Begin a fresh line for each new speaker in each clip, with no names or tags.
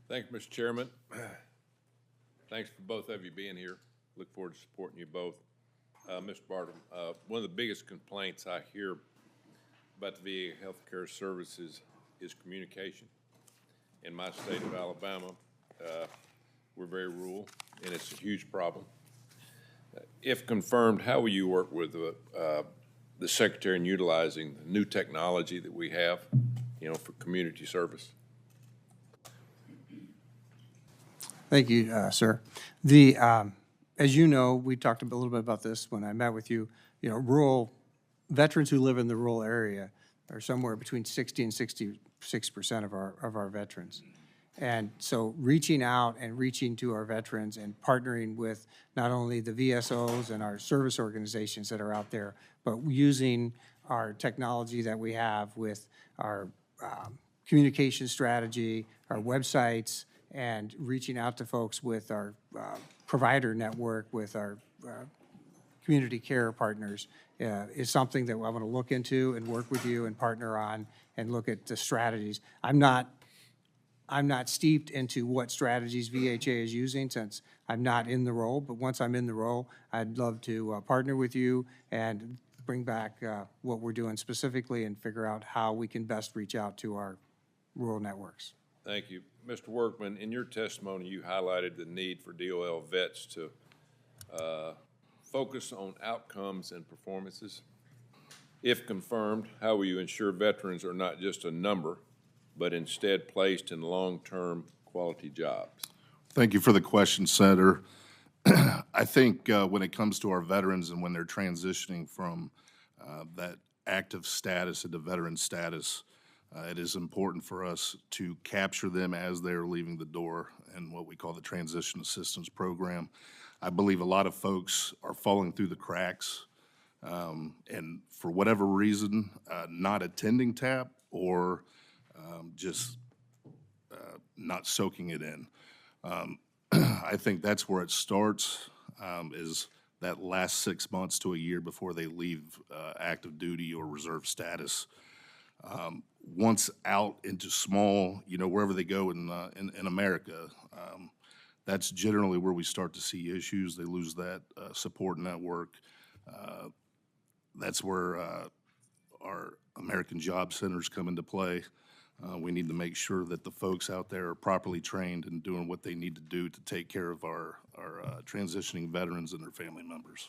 Thank you, Mr. Chairman. Thanks for both of you being here. Look forward to supporting you both. Mr. Barton, one of the biggest complaints I hear about the VA healthcare services is communication. In my state of Alabama, we're very rural, and it's a huge problem. If confirmed, how will you work with the Secretary in utilizing the new technology that we have, for community service?
Thank you, sir. As you know, we talked a little bit about this when I met with you. Rural veterans who live in the rural area are somewhere between 60 and 66% of our veterans. And so reaching out and reaching to our veterans and partnering with not only the VSOs and our service organizations that are out there, but using our technology that we have with our communication strategy, our websites, and reaching out to folks with our provider network, with our community care partners, is something that I want to look into and work with you and partner on and look at the strategies. I'm not steeped into what strategies VHA is using since I'm not in the role, but once I'm in the role, I'd love to partner with you and bring back what we're doing specifically and figure out how we can best reach out to our rural networks.
Thank you. Mr. Workman, in your testimony, you highlighted the need for DOL vets to focus on outcomes and performances. If confirmed, how will you ensure veterans are not just a number, but instead placed in long-term quality jobs?
Thank you for the question, Senator. I think when it comes to our veterans and when they're transitioning from that active status into veteran status, it is important for us to capture them as they're leaving the door in what we call the Transition Assistance Program. I believe a lot of folks are falling through the cracks and for whatever reason, not attending TAP or just not soaking it in. I think that's where it starts, is that last 6 months to a year before they leave active duty or reserve status. Once out into small, wherever they go in America, that's generally where we start to see issues. They lose that support network. That's where our American Job Centers come into play. We need to make sure that the folks out there are properly trained and doing what they need to do to take care of our transitioning veterans and their family members.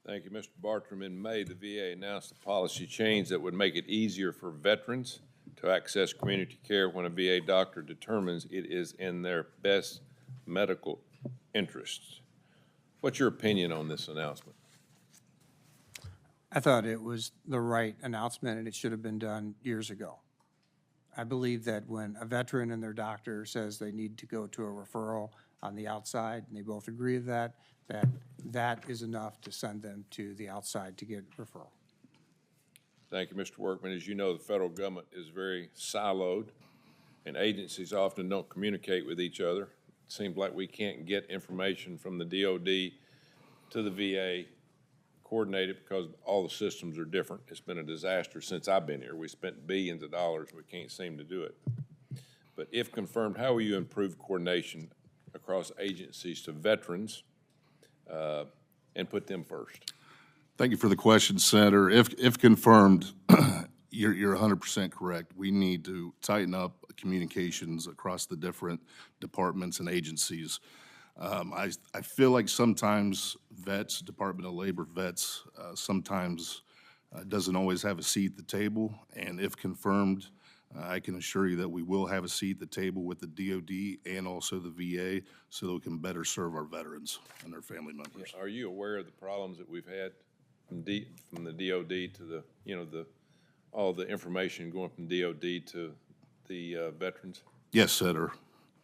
Thank you, Mr. Bartram. In May, the VA announced a policy change that would make it easier for veterans to access community care when a VA doctor determines it is in their best medical interests. What's your opinion on this announcement?
I thought it was the right announcement and it should have been done years ago. I believe that when a veteran and their doctor says they need to go to a referral on the outside, and they both agree with that is enough to send them to the outside to get referral.
Thank you, Mr. Workman. As you know, the federal government is very siloed, and agencies often don't communicate with each other. It seems like we can't get information from the DOD to the VA coordinated because all the systems are different. It's been a disaster since I've been here. We spent billions of dollars. We can't seem to do it. But if confirmed, how will you improve coordination across agencies to veterans and put them first?
Thank you for the question, Senator. If confirmed, you're 100% correct. We need to tighten up communications across the different departments and agencies. I feel like sometimes vets, Department of Labor vets, sometimes doesn't always have a seat at the table. And if confirmed, I can assure you that we will have a seat at the table with the DOD and also the VA so that we can better serve our veterans and their family members.
Are you aware of the problems that we've had from the DOD to all the information going from DOD to the veterans?
Yes, Senator.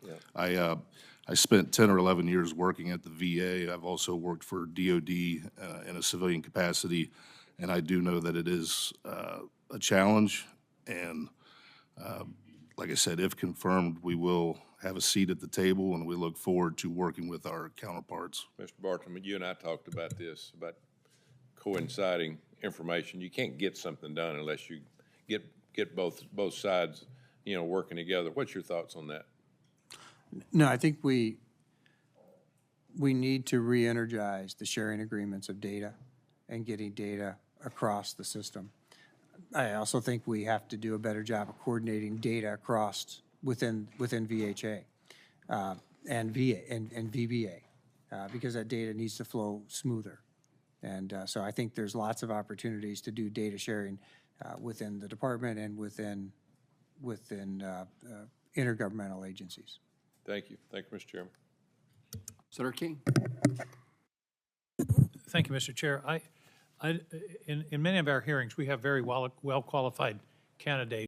Yeah. I spent 10 or 11 years working at the VA. I've also worked for DOD in a civilian capacity, and I do know that it is a challenge. And like I said, if confirmed, we will have a seat at the table, and we look forward to working with our counterparts.
Mr. Bartram, you and I talked about this, about coinciding information. You can't get something done unless you get both sides, working together. What's your thoughts on that?
No, I think we need to re-energize the sharing agreements of data and getting data across the system. I also think we have to do a better job of coordinating data across within VHA and VBA, because that data needs to flow smoother. And so I think there's lots of opportunities to do data sharing within the department and within intergovernmental agencies.
Thank you. Thank you, Mr. Chairman.
Senator King.
Thank you, Mr. Chair. In many of our hearings, we have very well qualified candidates